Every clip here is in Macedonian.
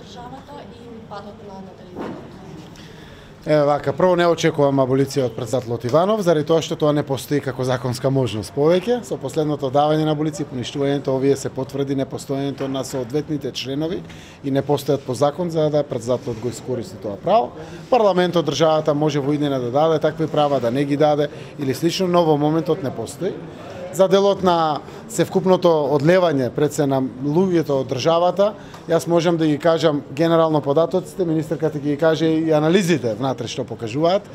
државата и падот на наталитетот? Еве вака, прво не очекувам аболиција од претседателот Иванов, заради тоа што тоа не постои како законска можност. Повеќе, со последното давање на аболиција и поништувањето, овие се потврди непостоењето на соодветните членови и не постојат по закон за да претседателот го искористи тоа право. Парламентот, државата може во иднина да даде такви права, да не ги даде или слично, но во моментот не постои. За делот на севкупното одлевање пред се на луѓето од државата, јас можам да ги кажам генерално податоците, министерката ги каже и анализите внатре што покажуваат,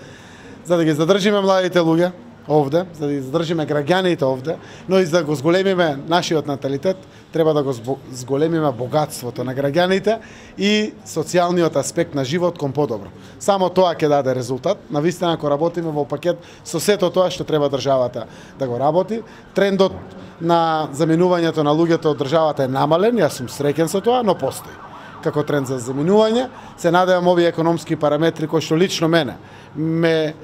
за да ги задржиме младите луѓе овде, за да ги задржиме граѓаните овде, но и за да го зголемиме нашиот наталитет, треба да го зголемиме богатството на граѓаните и социјалниот аспект на живот кон подобро. Само тоа ќе даде резултат. Навистина, ако работиме во пакет со сето тоа што треба државата да го работи, трендот на заменувањето на луѓето од државата е намален, јас сум среќен со тоа, но постои. Како тренд за заменување, се надевам овие економски параметри кои што лично мене ме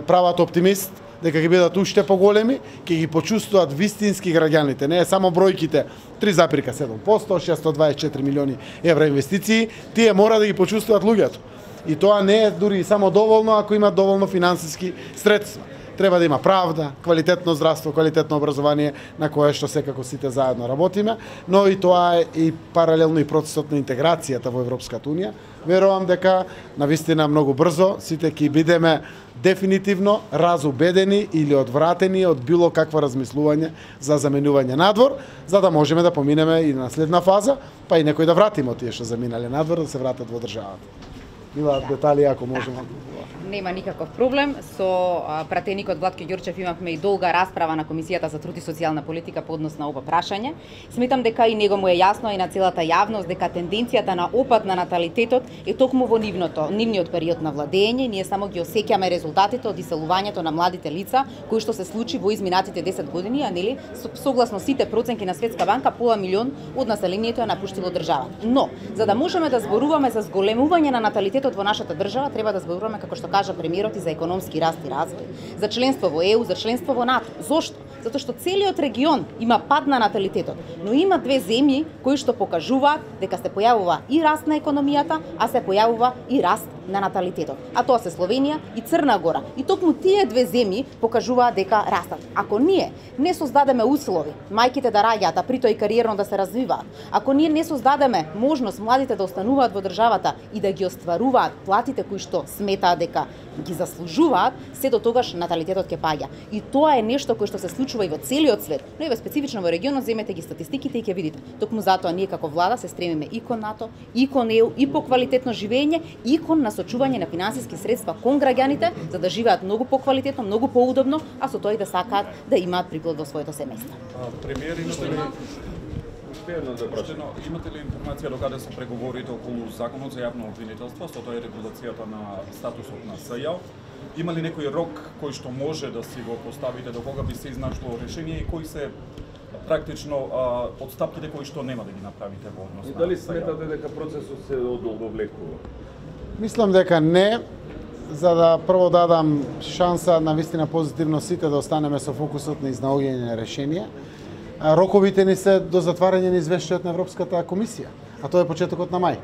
прават оптимист дека ќе бидат уште поголеми, ќе ги почувствуваат вистински граѓаните. Не е само бројките 3,7%, 624 милиони евра инвестиции, тие мора да ги почувствуваат луѓето. И тоа не е дури само доволно ако имаат доволно финансиски средства. Треба да има правда, квалитетно здравство, квалитетно образование на кое што секако сите заедно работиме, но и тоа е и паралелно и процесот на интеграцијата во Европската унија. Верувам дека навистина многу брзо сите ќе бидеме дефинитивно разубедени или одвратени од било каква размислување за заменување надвор, за да можеме да поминеме и на следна фаза, па и некој да вратиме од тие што заминале надвор, да се вратат во државата. Мила детали ако можеме. Нема никаков проблем. Со пратеникот Владко Ѓурчев имавме и долга расправа на Комисијата за труд и социјална политика по однос на ова прашање. Сметам дека и него му е јасно и на целата јавност дека тенденцијата на опад на наталитетот е токму во нивниот период на владење. Ние само ги осеќаме резултатите од иселувањето на младите лица кои што се случи во изминатите 10 години, а нели согласно сите проценки на Светска банка пола милион од населението е напуштило државата. Но за да можеме да зборуваме за зголемување на наталитетот во нашата држава, треба да зборуваме како што кажа премиерот и за економски раст и развој, за членство во ЕУ, за членство во НАТО. Зошто? Затоа што целиот регион има пад на наталитетот, но има две земји кои што покажуваат дека се појавува и раст на економијата, а се појавува и раст на наталитетот. А тоа се Словенија и Црна Гора. И токму тие две земји покажуваат дека растат. Ако ние не создадеме услови мајките да раѓаат, а притоа и кариерно да се развиваат, ако ние не создадеме можност младите да остануваат во државата и да ги остваруваат платите кои што сметаат дека ги заслужуваат, се до тогаш наталитетот ќе паѓа. И тоа е нешто кое што се случува и во целиот свет, но и специфично во регионот, земете ги статистиките и ќе видите. Токму затоа ние како влада се стремиме и кон НАТО, и кон ЕУ, и по квалитетно живење, и кон насочување на финансиски средства кон граѓаните, за да живеат многу поквалитетно, многу поудобно, а со тоа и да сакаат да имаат приплод во своето семејство. Премиер, имате ли информација до каде се преговорите околу законот за јавно обвинителство, со тоа е регулацијата на статусот на СЈ? Има ли некој рок кој што може да си го поставите до кога би се изнашло решение и кои се практично одстапките кои што нема да ги направите во однос на СЈ? И дали сметате дека процесот се одолговлекува? Мислам дека не, за да прво дадам шанса на вистина позитивно сите да останеме со фокусот на изнаоѓање на решение. Роковите ни се до затварање на извештајот на Европската комисија, а тоа е почетокот на мај.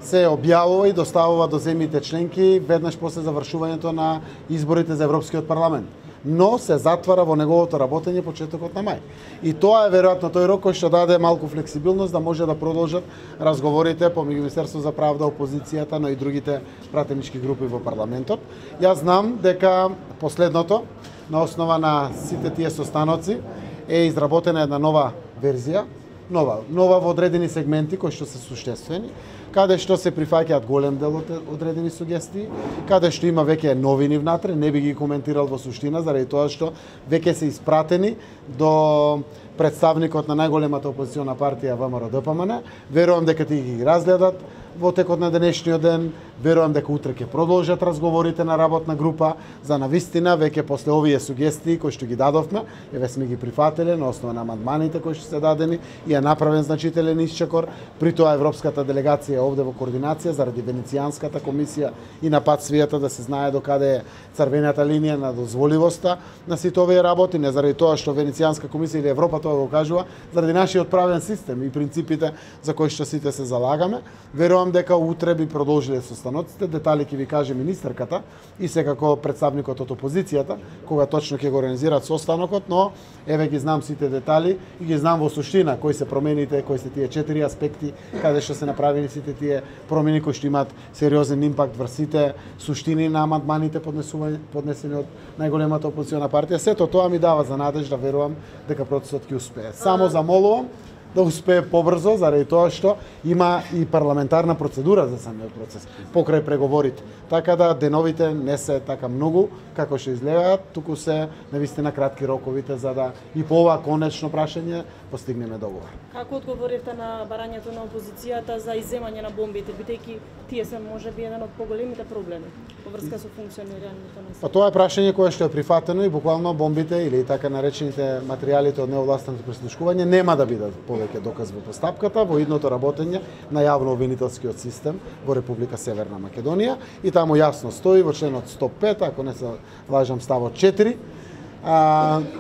Се објавува и доставува до земјите членки веднаш после завршувањето на изборите за Европскиот парламент. Но се затвара во неговото работење почетокот на мај. И тоа е веројатно тој рок кој што даде малку флексибилност да може да продолжат разговорите помеѓу Министерството за правда, опозицијата, но и другите пратенички групи во парламентот. Јас знам дека последното, на основа на сите тие состаноци, е изработена една нова верзија, нова во одредени сегменти кои што се суштествени, каде што се прифаќаат голем дел од одредени сугестии, каде што има веќе новини внатре, не би ги коментирал во суштина, заради тоа што веќе се испратени до представникот на најголемата опозициона партија ВМРО-ДПМН. Верувам дека тие ги разгледат во текот на денешниот ден, Верувам дека утре ќе продолжат разговорите на работна група за навистина веќе после овие сугестии кои што ги дадовме, еве сме ги прифатиле на основа на амандманите кои што се дадени и е направен значителен исчекор. При тоа европската делегација е овде во координација заради Венецијанската комисија и на пат свијата да се знае докаде е црвената линија на дозволивоста на сите овие работи, не заради тоа што Венецијанска комисија или Европа тоа го кажува, заради нашиот правен систем и принципите за кои што сите се залагаме. Верувам дека утре би продолжиле состаноците, детали ќе ви каже министерката и секако представникот од опозицијата, кога точно ќе го организираат состанокот, но еве ги знам сите детали и ги знам во суштина кои се промените, кои се тие 4 аспекти, каде што се направени сите тие промени кои што имаат сериозен импакт врз сите суштини на амандманите поднесени од најголемата опозициона партија. Сето тоа ми дава за надежда, верувам дека процесот ќе успее. Само замолувам да успее побрзо, заради тоа што има и парламентарна процедура за самиот процес, покрај преговорите. Така да деновите не се така многу како што изгледаат, туку се навистина кратки роковите за да и по ова конечно прашање постигнеме договор. Како одговоривте на барањето на опозицијата за изземање на бомбите, бидејќи тие се можеби еден од поголемите проблеми во врска со функционирањето на Па тоа е прашање кое што е прифатено и буквално бомбите или така наречените материјалите од неовластното прислушкување нема да бидат повеќе доказ во постапката во идното работење на јавно-обвинителскиот систем во Република Северна Македонија и таму јасно стои во членот 105, ако не се лажам ставот 4,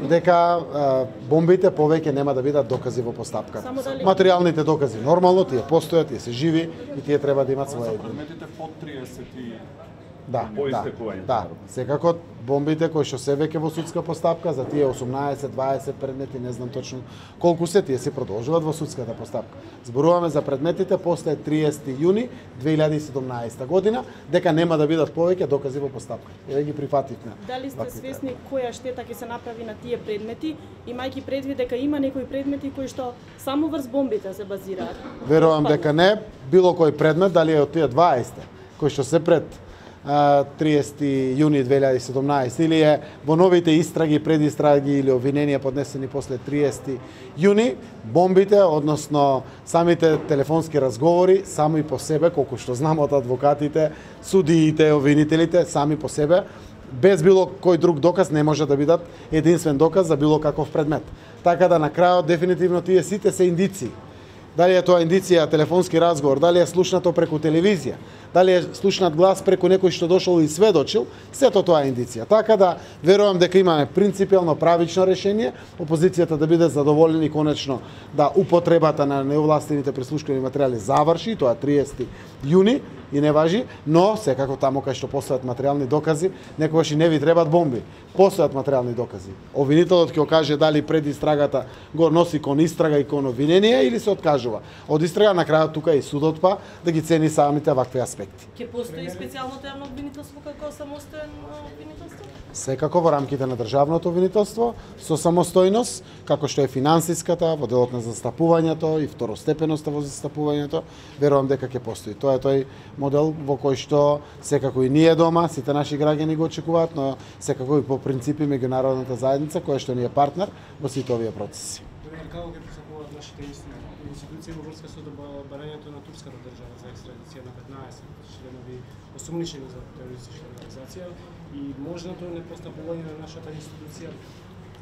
дека бомбите повеќе нема да бидат докази во постапката. Материјалните докази нормално тие постојат, тие се живи и тие треба да имат своја. Предметите под 30 Да, секако бомбите кои што се веќе во судска постапка, за тие 18-20 предмети, не знам точно колку се, тие се продолжуваат во судската постапка. Зборуваме за предметите после 30 јуни 2017 година, дека нема да бидат повеќе докази во постапка. Еве ги прифативме. Дали сте свесни која штета ќе се направи на тие предмети, имајќи предвид дека има некои предмети кои што само врз бомбите се базираат? Верувам дека не, било кој предмет, дали е од тие 20 кои што се пред 30 јуни 2017 или е во новите истраги, предистраги или обвиненија поднесени после 30 јуни, бомбите, односно самите телефонски разговори, само и по себе, колку што знам од адвокатите, судиите, обвинителите, сами по себе, без било кој друг доказ не може да бидат единствен доказ за било каков предмет. Така да на крајот дефинитивно тие сите се индиции. Дали е тоа индиција телефонски разговор, дали е слушнато преку телевизија, дали е слушнат глас преку некој што дошол и сведочил, сето тоа е индиција. Така да верувам дека имаме принципиелно правично решение, опозицијата да биде задоволени конечно да употребата на неовластените прислушкани материјали заврши, тоа 30 јуни и не важи, но секако таму кај што постојат материјални докази, некогаш и не ви требаат бомби. Постојат материјални докази. Обвинителот ќе окаже дали пред истрагата го носи кон истрага и кон обвинение или се откажува. Од истрага на крајот тука и судот па да ги цени самите вакви аспекти. Ќе постои специјалното јавно обвинителство како самостоен обвинителство? Секако во рамките на државното обвинителство со самостојност, како што е финансиската во делот на застапувањето и второстепеноста во застапувањето, верувам дека ќе постои. Тоа е тој модел во кој што секако и ние дома, сите наши граѓани го очекуваат, но секако и по принципи меѓународната заедница која што ни е партнер во сите овие процеси. Како ќе постапуваат нашите институции во врска со барањето на турската држава за екстрадиција на 15 членови осумничени за терористичка организација и можното непостапување на нашата институција,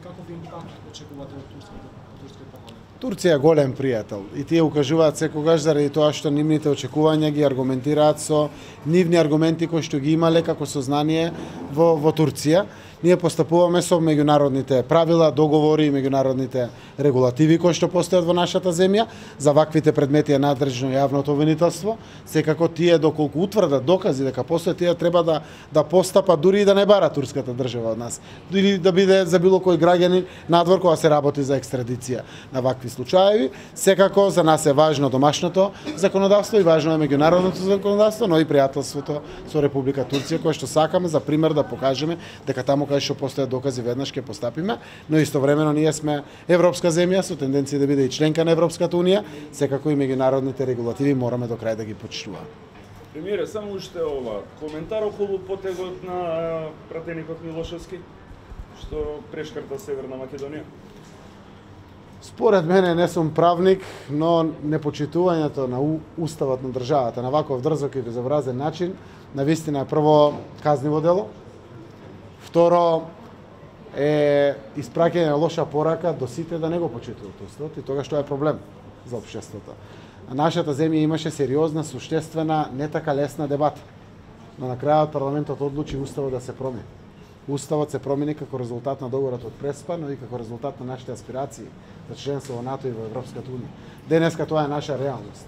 каков импакт очекувате од турскиот парламент? Турција е голем пријател и тие укажуваат секогаш заради тоа што нивните очекувања ги аргументираат со нивни аргументи кои што ги имале како сознание во Турција. Ние постапуваме со меѓународните правила, договори и меѓународните регулативи кои што постојат во нашата земја. За ваквите предмети е надлежно јавното обвинителство. Секако тие доколку утврдат докази дека постојат, тие треба да постапат дури и да не бара турската држава од нас. Или да биде за било кој граѓанин надвор кога се работи за екстрадиција на вакви случаеви. Секако за нас е важно домашното законодавство и важно е меѓународното законодавство, но и пријателството со Република Турција, кое што сакаме за пример да покажеме дека таму кај што постојат докази веднаш ќе постапиме, но истовремено ние сме европска земја со тенденција да биде и членка на Европската унија, секако и меѓународните регулативи мораме до крај да ги почитуваме. Премиере, само уште ова коментар околу потегот на пратеникот Милошевски што прешкрта Северна Македонија. Според мене не сум правник, но непочитувањето на уставот на државата на ваков дрзок и безобразен начин, навистина е прво казниво дело, второ е испраќање на лоша порака до сите да не го почитуваат уставот и тогаш тоа е проблем за општеството. Нашата земја имаше сериозна, суштествена, не така лесна дебата. Но на крајот парламентот одлучи уставот да се промени. Уставот се промени како резултат на договорот од Преспа, но и како резултат на нашите аспирации за членство во НАТО и во Европската унија. Денеска тоа е наша реалност.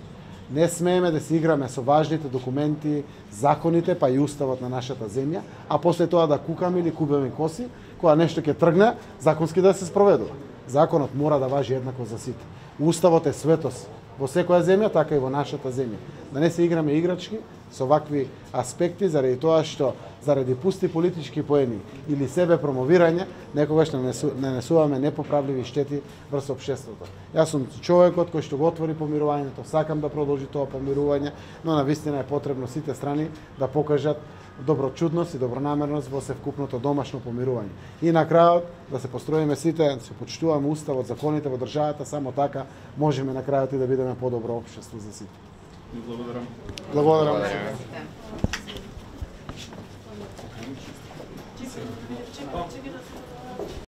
Не смееме да се играме со важните документи, законите, па и уставот на нашата земја, а после тоа да кукаме или кубеме коси, кога нешто ќе тргне, законски да се спроведува. Законот мора да важи еднакво за сите. Уставот е светост во секоја земја, така и во нашата земја. Да не се играме играчки со вакви аспекти, заради тоа што заради пусти политички поени или себе промовирање, некогаш нанесуваме непоправливи штети врз општеството. Јас сум човекот кој што го отвори помирувањето, сакам да продолжи тоа помирување, но навистина е потребно сите страни да покажат доброчудност и добронамерност во севкупното домашно помирување. И на крајот да се построиме сите, да се почитуваме уставот, законите во државата, само така можеме на крајот и да бидеме подобро општество за сите. Благодарам. Благодарам.